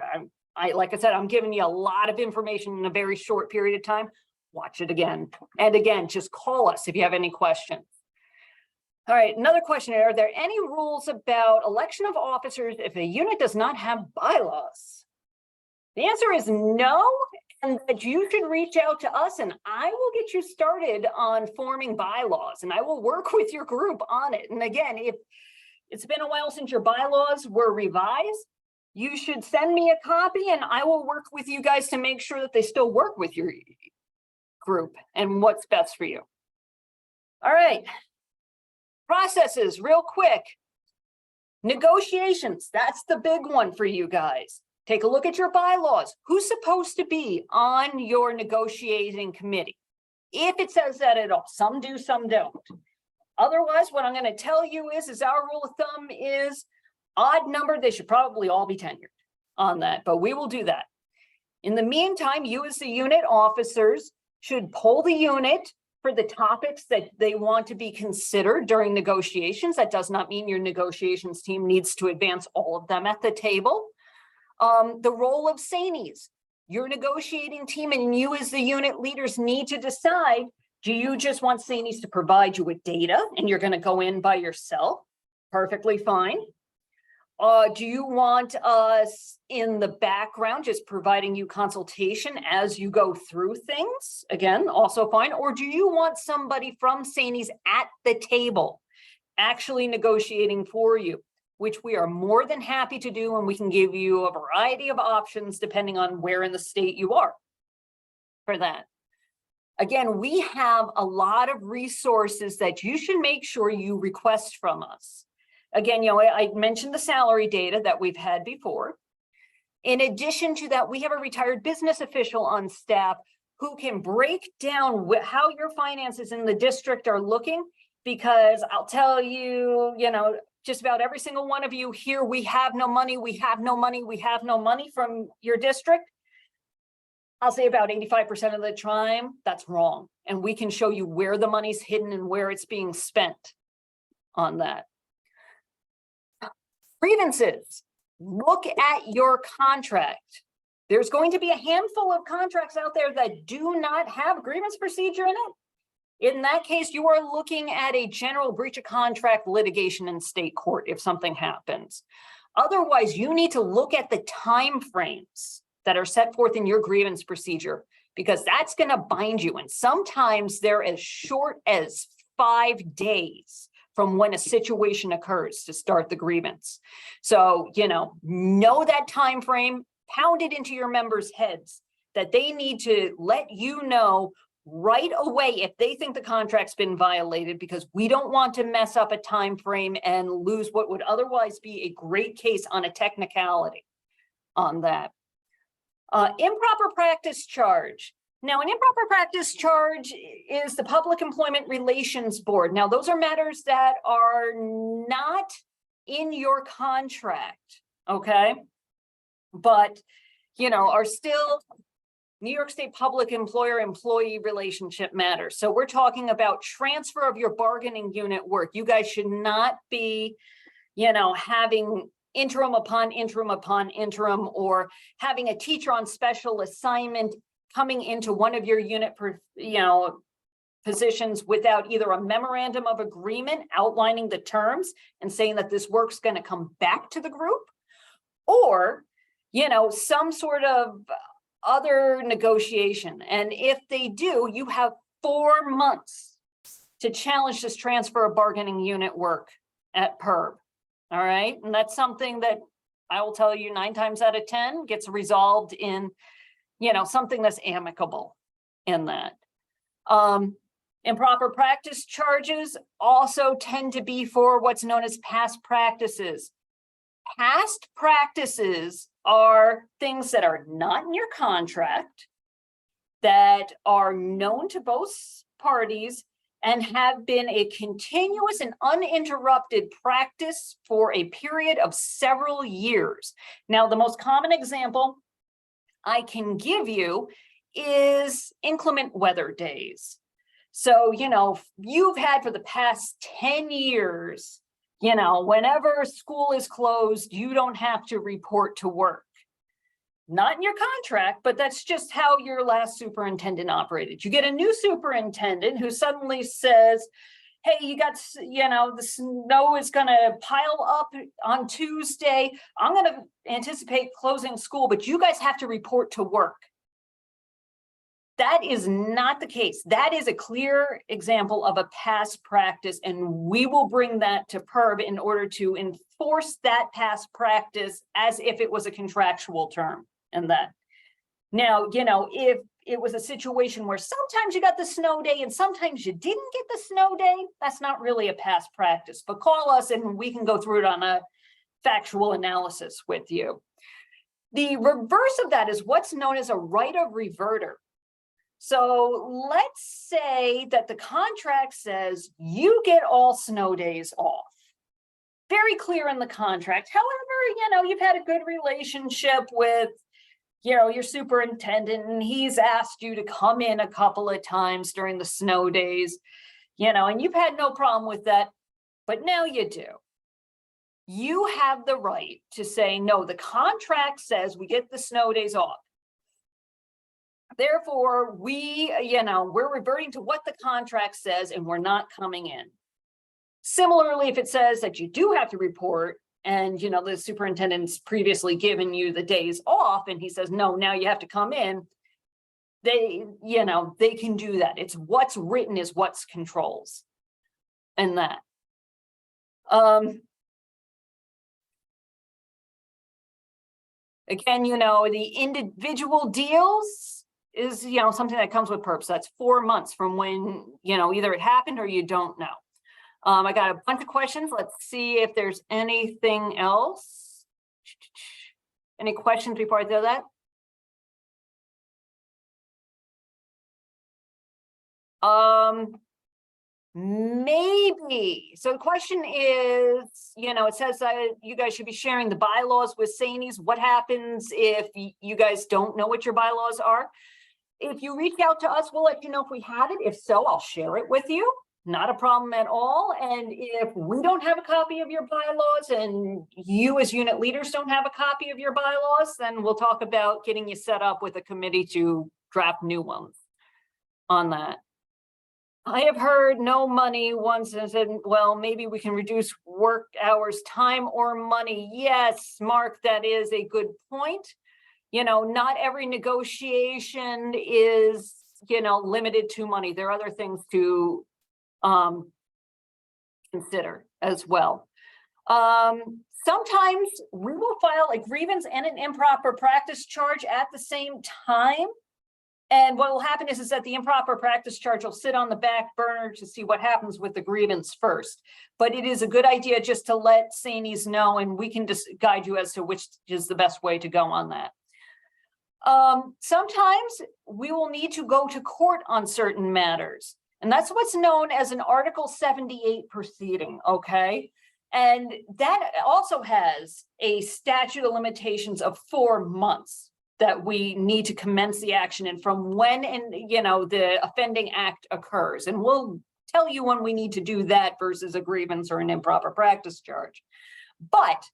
Speaker 1: like I said, I'm giving you a lot of information in a very short period of time, watch it again. And again, just call us if you have any questions. All right, another question. Are there any rules about election of officers if a unit does not have bylaws? The answer is no, and that you should reach out to us and I will get you started on forming bylaws and I will work with your group on it. And again, if it's been a while since your bylaws were revised, you should send me a copy and I will work with you guys to make sure that they still work with your group and what's best for you. All right. Processes, real quick. Negotiations, that's the big one for you guys. Take a look at your bylaws. Who's supposed to be on your negotiating committee? If it says that at all, some do, some don't. Otherwise, what I'm going to tell you is our rule of thumb is odd number. They should probably all be tenured on that, but we will do that. In the meantime, you as the unit officers should poll the unit for the topics that they want to be considered during negotiations. That does not mean your negotiations team needs to advance all of them at the table. The role of SAANYS, your negotiating team and you as the unit leaders need to decide, do you just want SAANYS to provide you with data and you're going to go in by yourself? Perfectly fine. Do you want us in the background just providing you consultation as you go through things? Again, also fine. Or do you want somebody from SAANYS at the table actually negotiating for you, which we are more than happy to do, and we can give you a variety of options depending on where in the state you are for that. Again, we have a lot of resources that you should make sure you request from us. Again, I mentioned the salary data that we've had before. In addition to that, we have a retired business official on staff who can break down how your finances in the district are looking, because I'll tell you, just about every single one of you here, we have no money, we have no money, we have no money from your district. I'll say about 85% of the time, that's wrong. And we can show you where the money's hidden and where it's being spent on that. Grievances, look at your contract. There's going to be a handful of contracts out there that do not have grievance procedure in it. In that case, you are looking at a general breach of contract litigation in state court if something happens. Otherwise, you need to look at the time frames that are set forth in your grievance procedure, because that's going to bind you. And sometimes they're as short as 5 days from when a situation occurs to start the grievance. So, know that time frame, pound it into your members' heads that they need to let you know right away if they think the contract's been violated, because we don't want to mess up a time frame and lose what would otherwise be a great case on a technicality on that. Improper practice charge. Now, an improper practice charge is the Public Employment Relations Board. Now, those are matters that are not in your contract, okay? But are still New York State public employer-employee relationship matters. So we're talking about transfer of your bargaining unit work. You guys should not be, having interim upon interim upon interim, or having a teacher on special assignment coming into one of your unit, positions without either a memorandum of agreement outlining the terms and saying that this work's going to come back to the group, or, some sort of other negotiation. And if they do, you have 4 months to challenge this transfer of bargaining unit work at PERB. All right. And that's something that I will tell you 9 times out of 10 gets resolved in, something that's amicable in that. Improper practice charges also tend to be for what's known as past practices. Past practices are things that are not in your contract, that are known to both parties, and have been a continuous and uninterrupted practice for a period of several years. Now, the most common example I can give you is inclement weather days. So, you've had for the past 10 years, whenever school is closed, you don't have to report to work. Not in your contract, but that's just how your last superintendent operated. You get a new superintendent who suddenly says, hey, you got, the snow is going to pile up on Tuesday. I'm going to anticipate closing school, but you guys have to report to work. That is not the case. That is a clear example of a past practice, and we will bring that to PERB in order to enforce that past practice as if it was a contractual term. And that now, if it was a situation where sometimes you got the snow day and sometimes you didn't get the snow day, that's not really a past practice. But call us and we can go through it on a factual analysis with you. The reverse of that is what's known as a right of reverter. So let's say that the contract says you get all snow days off. Very clear in the contract. However, you've had a good relationship with, your superintendent, and he's asked you to come in a couple of times during the snow days, and you've had no problem with that, but now you do. You have the right to say, no, the contract says we get the snow days off. Therefore, we're reverting to what the contract says and we're not coming in. Similarly, if it says that you do have to report and, the superintendent's previously given you the days off and he says, no, now you have to come in, they can do that. It's what's written is what's controls and that. Again, the individual deals is, something that comes with PERB. So that's 4 months from when, either it happened or you don't know. I got a bunch of questions. Let's see if there's anything else. Any questions before I do that? Maybe. So the question is, it says that you guys should be sharing the bylaws with SAANYS. What happens if you guys don't know what your bylaws are? If you reach out to us, we'll let you know if we have it. If so, I'll share it with you. Not a problem at all. And if we don't have a copy of your bylaws and you as unit leaders don't have a copy of your bylaws, then we'll talk about getting you set up with a committee to draft new ones on that. I have heard no money once and said, well, maybe we can reduce work hours, time or money. Yes, Mark, that is a good point. Not every negotiation is, limited to money. There are other things to consider as well. Sometimes we will file a grievance and an improper practice charge at the same time. And what will happen is that the improper practice charge will sit on the back burner to see what happens with the grievance first. But it is a good idea just to let SAANYS know, and we can just guide you as to which is the best way to go on that. Sometimes we will need to go to court on certain matters. And that's what's known as an Article 78 proceeding, okay? And that also has a statute of limitations of 4 months that we need to commence the action and from when the offending act occurs. And we'll tell you when we need to do that versus a grievance or an improper practice charge. But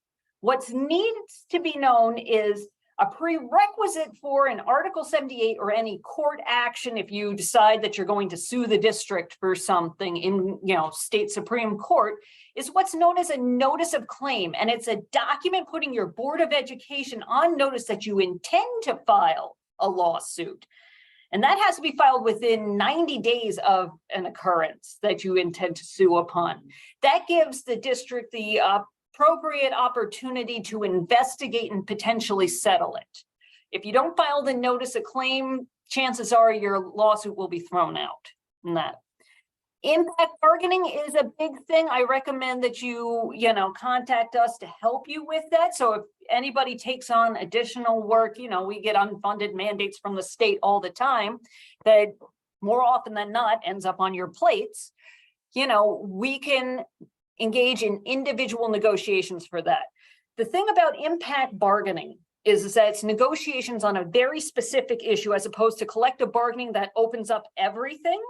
Speaker 1: what's needs to be known is a prerequisite for an Article 78 or any court action if you decide that you're going to sue the district for something in state Supreme Court is what's known as a notice of claim. And it's a document putting your Board of Education on notice that you intend to file a lawsuit. And that has to be filed within 90 days of an occurrence that you intend to sue upon. That gives the district the appropriate opportunity to investigate and potentially settle it. If you don't file the notice of claim, chances are your lawsuit will be thrown out in that. Impact bargaining is a big thing. I recommend that you contact us to help you with that. So if anybody takes on additional work, we get unfunded mandates from the state all the time that more often than not ends up on your plates. We can engage in individual negotiations for that. The thing about impact bargaining is that it's negotiations on a very specific issue as opposed to collective bargaining that opens up everything.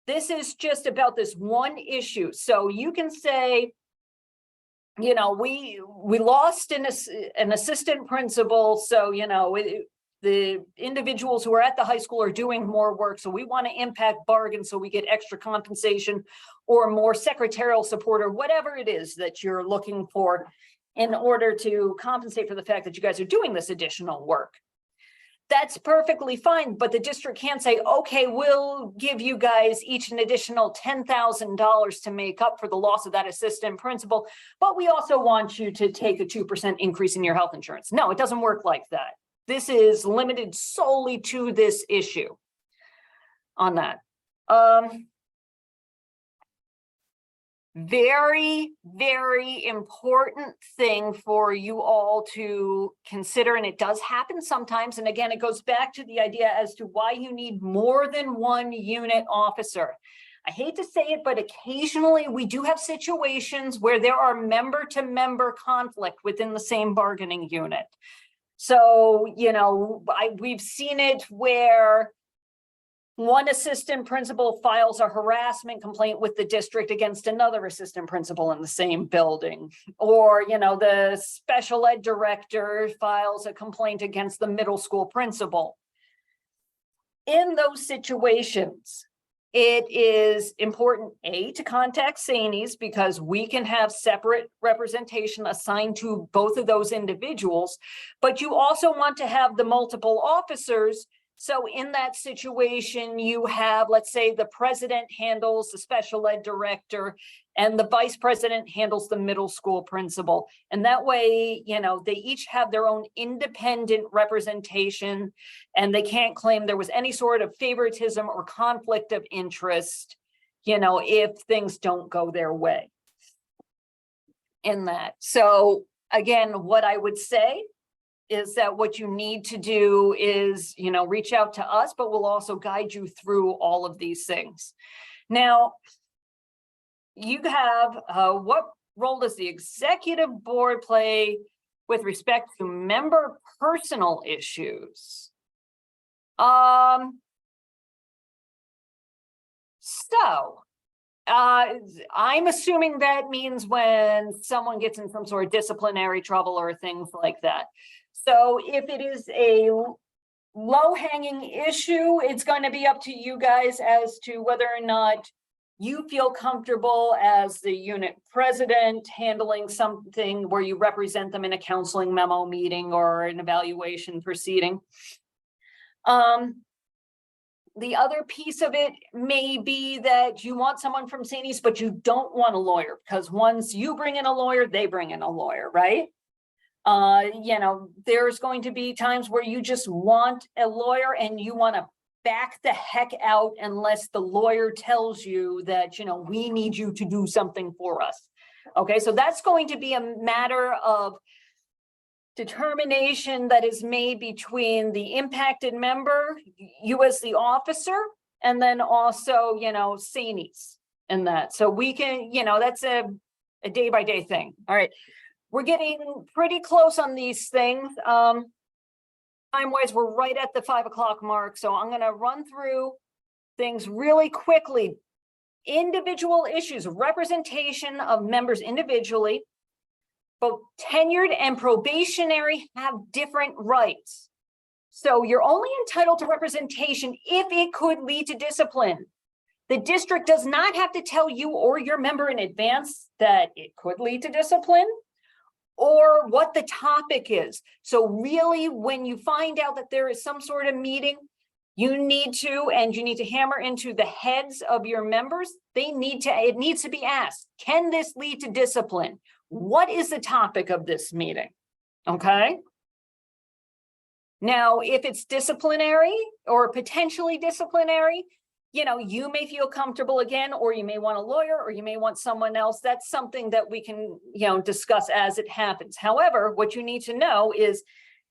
Speaker 1: This is just about this one issue. So you can say, we lost an assistant principal. So, the individuals who are at the high school are doing more work. So we want to impact bargain so we get extra compensation or more secretarial support or whatever it is that you're looking for in order to compensate for the fact that you guys are doing this additional work. That's perfectly fine, but the district can't say, okay, we'll give you guys each an additional $10,000 to make up for the loss of that assistant principal, but we also want you to take a 2% increase in your health insurance. No, it doesn't work like that. This is limited solely to this issue on that. Very, very important thing for you all to consider, and it does happen sometimes. And again, it goes back to the idea as to why you need more than one unit officer. I hate to say it, but occasionally we do have situations where there are member-to-member conflict within the same bargaining unit. So, we've seen it where one assistant principal files a harassment complaint with the district against another assistant principal in the same building. Or, the special ed director files a complaint against the middle school principal. In those situations, it is important, A, to contact SAANYS because we can have separate representation assigned to both of those individuals, but you also want to have the multiple officers. So in that situation, you have, let's say the president handles the special ed director and the vice president handles the middle school principal. And that way, they each have their own independent representation and they can't claim there was any sort of favoritism or conflict of interest, if things don't go their way in that. So again, what I would say is that what you need to do is, reach out to us, but we'll also guide you through all of these things. Now, you have, what role does the executive board play with respect to member personal issues? I'm assuming that means when someone gets in some sort of disciplinary trouble or things like that. So if it is a low-hanging issue, it's going to be up to you guys as to whether or not you feel comfortable as the unit president handling something where you represent them in a counseling memo meeting or an evaluation proceeding. The other piece of it may be that you want someone from SAANYS, but you don't want a lawyer because once you bring in a lawyer, they bring in a lawyer, right? There's going to be times where you just want a lawyer and you want to back the heck out unless the lawyer tells you that, we need you to do something for us. Okay, so that's going to be a matter of determination that is made between the impacted member, you as the officer, and then also, SAANYS and that. So we can, that's a day-by-day thing. All right. We're getting pretty close on these things. Time-wise, we're right at the 5 o'clock mark, so I'm gonna run through things really quickly. Individual issues, representation of members individually. Both tenured and probationary have different rights. So you're only entitled to representation if it could lead to discipline. The district does not have to tell you or your member in advance that it could lead to discipline or what the topic is. So really, when you find out that there is some sort of meeting, you need to hammer into the heads of your members. It needs to be asked, can this lead to discipline? What is the topic of this meeting? Okay. Now, if it's disciplinary or potentially disciplinary, you may feel comfortable again, or you may want a lawyer, or you may want someone else. That's something that we can, discuss as it happens. However, what you need to know is,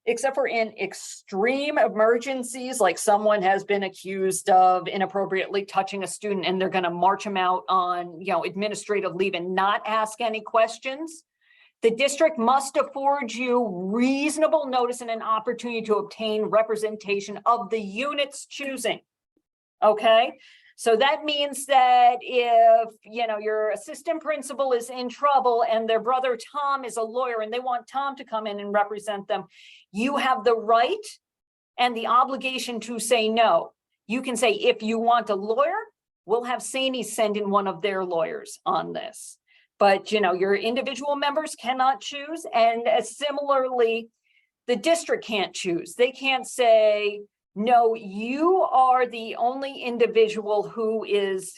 Speaker 1: except for in extreme emergencies, like someone has been accused of inappropriately touching a student and they're going to march them out on, administrative leave and not ask any questions, the district must afford you reasonable notice and an opportunity to obtain representation of the unit's choosing. Okay, so that means that if, your assistant principal is in trouble and their brother Tom is a lawyer and they want Tom to come in and represent them, you have the right and the obligation to say no. You can say, if you want a lawyer, we'll have SAANYS send in one of their lawyers on this. But, your individual members cannot choose. And similarly, the district can't choose. They can't say, no, you are the only individual who is,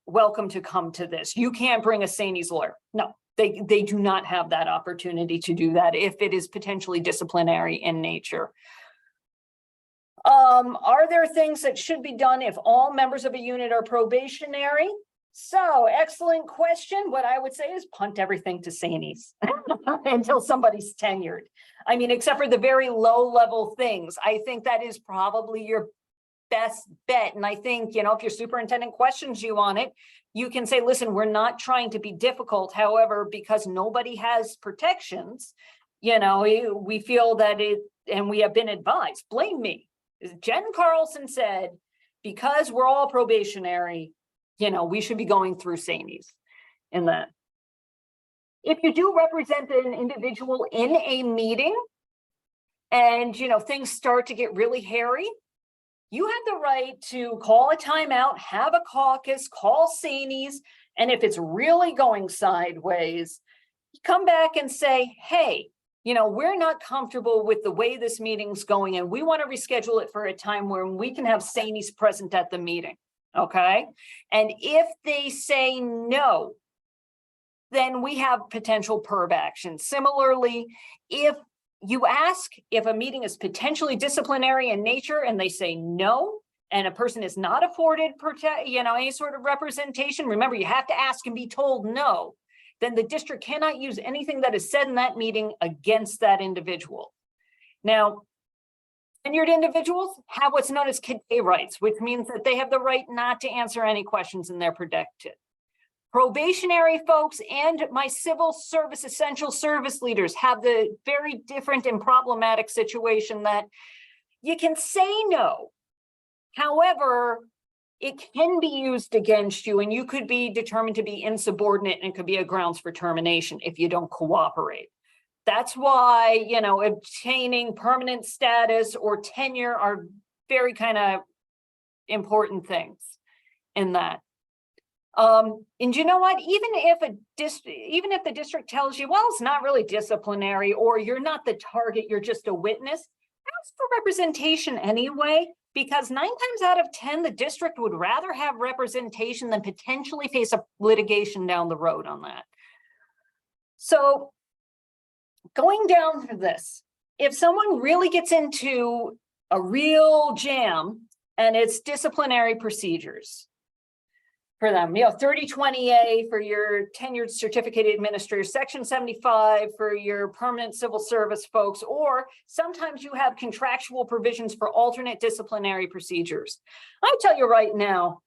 Speaker 1: welcome to come to this. You can't bring a SAANYS lawyer. No, they do not have that opportunity to do that if it is potentially disciplinary in nature. Are there things that should be done if all members of a unit are probationary? So, excellent question. What I would say is punt everything to SAANYS until somebody's tenured. I mean, except for the very low level things. I think that is probably your best bet. And I think, if your superintendent questions you on it, you can say, listen, we're not trying to be difficult. However, because nobody has protections, we feel that and we have been advised, blame me. Jen Carlson said, because we're all probationary, we should be going through SAANYS in that. If you do represent an individual in a meeting and, things start to get really hairy, you have the right to call a timeout, have a caucus, call SAANYS, and if it's really going sideways, come back and say, hey, we're not comfortable with the way this meeting's going and we want to reschedule it for a time where we can have SAANYS present at the meeting. Okay. And if they say no, then we have potential PERB action. Similarly, if you ask if a meeting is potentially disciplinary in nature and they say no, and a person is not afforded any sort of representation, remember, you have to ask and be told no, then the district cannot use anything that is said in that meeting against that individual. Now, tenured individuals have what's known as CADE rights, which means that they have the right not to answer any questions and they're protected. Probationary folks and my civil service essential service leaders have the very different and problematic situation that you can say no. However, it can be used against you and you could be determined to be insubordinate and it could be a grounds for termination if you don't cooperate. That's why, obtaining permanent status or tenure are very kind of important things in that. And you know what, even if the district tells you, well, it's not really disciplinary or you're not the target, you're just a witness, ask for representation anyway, because 9 times out of 10, the district would rather have representation than potentially face a litigation down the road on that. So going down through this, if someone really gets into a real jam and it's disciplinary procedures for them, 3020A for your tenured certificated administrator, section 75 for your permanent civil service folks, or sometimes you have contractual provisions for alternate disciplinary procedures. I tell you right now,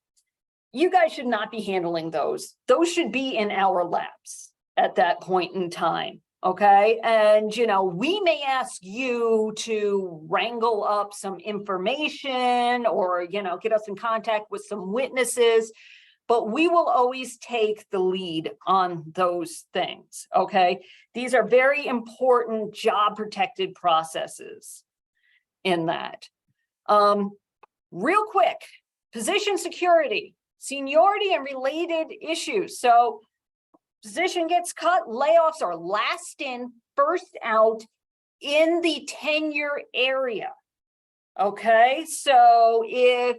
Speaker 1: you guys should not be handling those. Those should be in our laps at that point in time. Okay, and we may ask you to wrangle up some information or get us in contact with some witnesses, but we will always take the lead on those things. Okay, these are very important job protected processes in that. Real quick, position security, seniority and related issues. So position gets cut, layoffs are last in, first out in the tenure area. Okay, so if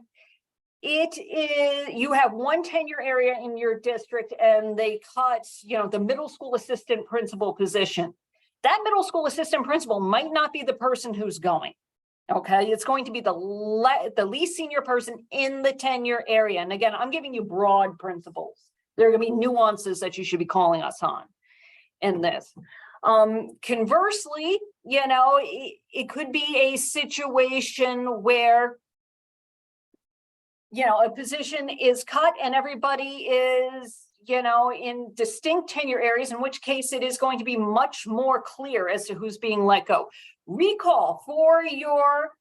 Speaker 1: it is, you have one tenure area in your district and they cut, the middle school assistant principal position, that middle school assistant principal might not be the person who's going. Okay, it's going to be the least senior person in the tenure area. And again, I'm giving you broad principles. There are going to be nuances that you should be calling us on in this. Conversely, it could be a situation where, a position is cut and everybody is, in distinct tenure areas, in which case it is going to be much more clear as to who's being let go. Recall for your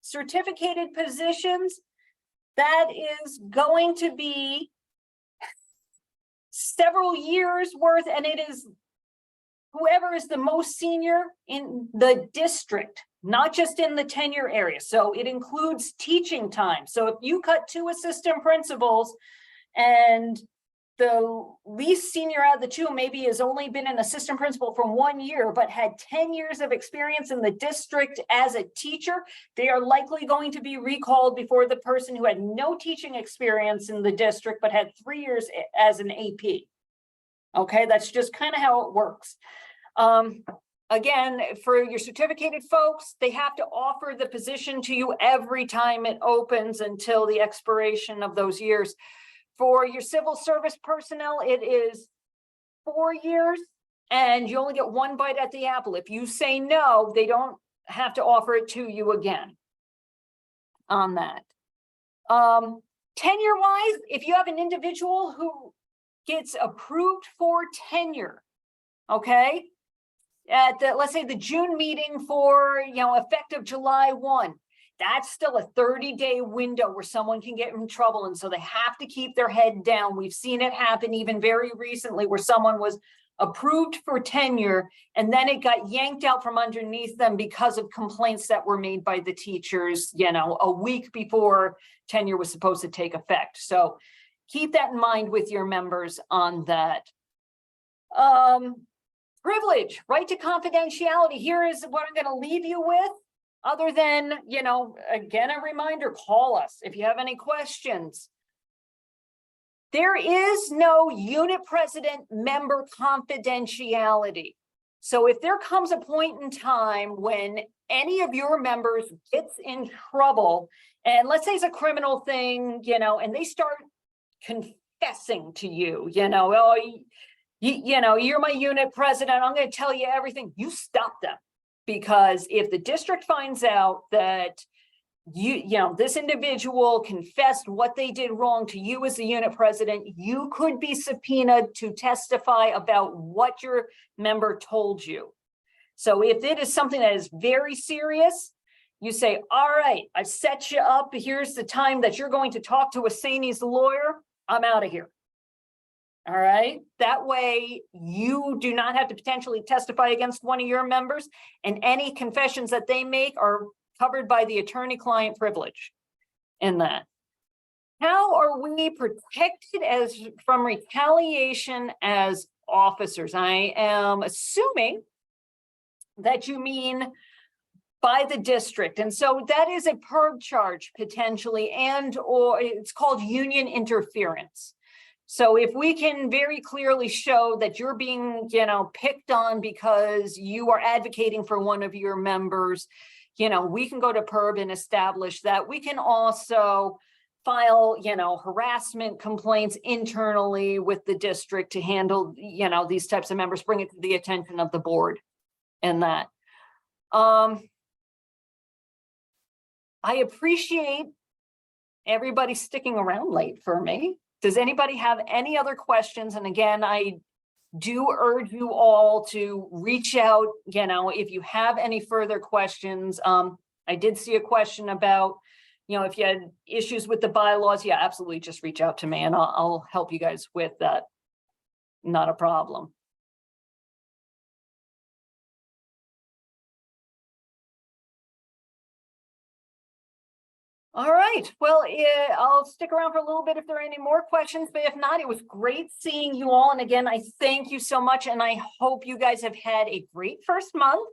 Speaker 1: certificated positions, that is going to be several years worth, and it is whoever is the most senior in the district, not just in the tenure area. So it includes teaching time. So if you cut 2 assistant principals and the least senior out of the 2 maybe has only been an assistant principal for 1 year, but had 10 years of experience in the district as a teacher, they are likely going to be recalled before the person who had no teaching experience in the district, but had 3 years as an AP. Okay, that's just kind of how it works. Again, for your certificated folks, they have to offer the position to you every time it opens until the expiration of those years. For your civil service personnel, it is 4 years and you only get 1 bite at the apple. If you say no, they don't have to offer it to you again on that. Tenure-wise, if you have an individual who gets approved for tenure, okay, at the, let's say the June meeting for, effective July 1, that's still a 30-day window where someone can get in trouble. And so they have to keep their head down. We've seen it happen even very recently where someone was approved for tenure and then it got yanked out from underneath them because of complaints that were made by the teachers, a week before tenure was supposed to take effect. So keep that in mind with your members on that. Privilege, right to confidentiality. Here is what I'm going to leave you with. Other than, again, a reminder, call us if you have any questions. There is no unit president member confidentiality. So if there comes a point in time when any of your members gets in trouble, and let's say it's a criminal thing, and they start confessing to you, oh, you're my unit president, I'm going to tell you everything, you stop them. Because if the district finds out that this individual confessed what they did wrong to you as the unit president, you could be subpoenaed to testify about what your member told you. So if it is something that is very serious, you say, all right, I've set you up. Here's the time that you're going to talk to a SAANYS lawyer. I'm out of here. All right. That way you do not have to potentially testify against one of your members, and any confessions that they make are covered by the attorney-client privilege in that. How are we protected from retaliation as officers? I am assuming that you mean by the district. And so that is a PERB charge potentially, or it's called union interference. So if we can very clearly show that you're being, picked on because you are advocating for one of your members, we can go to PERB and establish that. We can also file, harassment complaints internally with the district to handle, these types of members, bring it to the attention of the board and that. I appreciate everybody sticking around late for me. Does anybody have any other questions? And again, I do urge you all to reach out, if you have any further questions. I did see a question about, if you had issues with the bylaws, yeah, absolutely, just reach out to me and I'll help you guys with that. Not a problem. All right, well, I'll stick around for a little bit if there are any more questions, but if not, it was great seeing you all. And again, I thank you so much. And I hope you guys have had a great first month,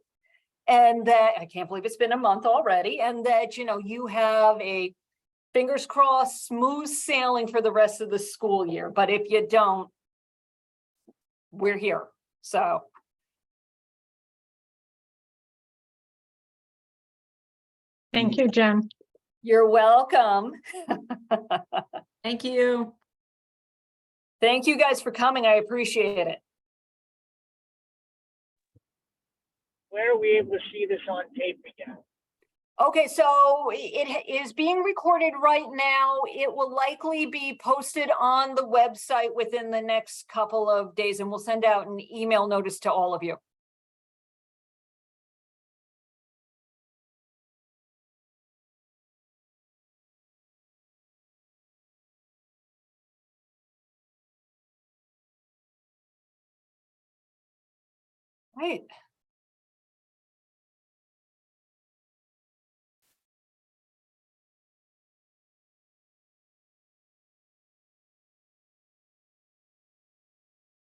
Speaker 1: and that I can't believe it's been a month already, and that, you have a, fingers crossed, smooth sailing for the rest of the school year. But if you don't, we're here. So.
Speaker 3: Thank you, Jen.
Speaker 1: You're welcome.
Speaker 3: Thank you.
Speaker 1: Thank you guys for coming. I appreciate it.
Speaker 4: Where are we able to see this on tape again?
Speaker 1: Okay, so it is being recorded right now. It will likely be posted on the website within the next couple of days, and we'll send out an email notice to all of you. Right.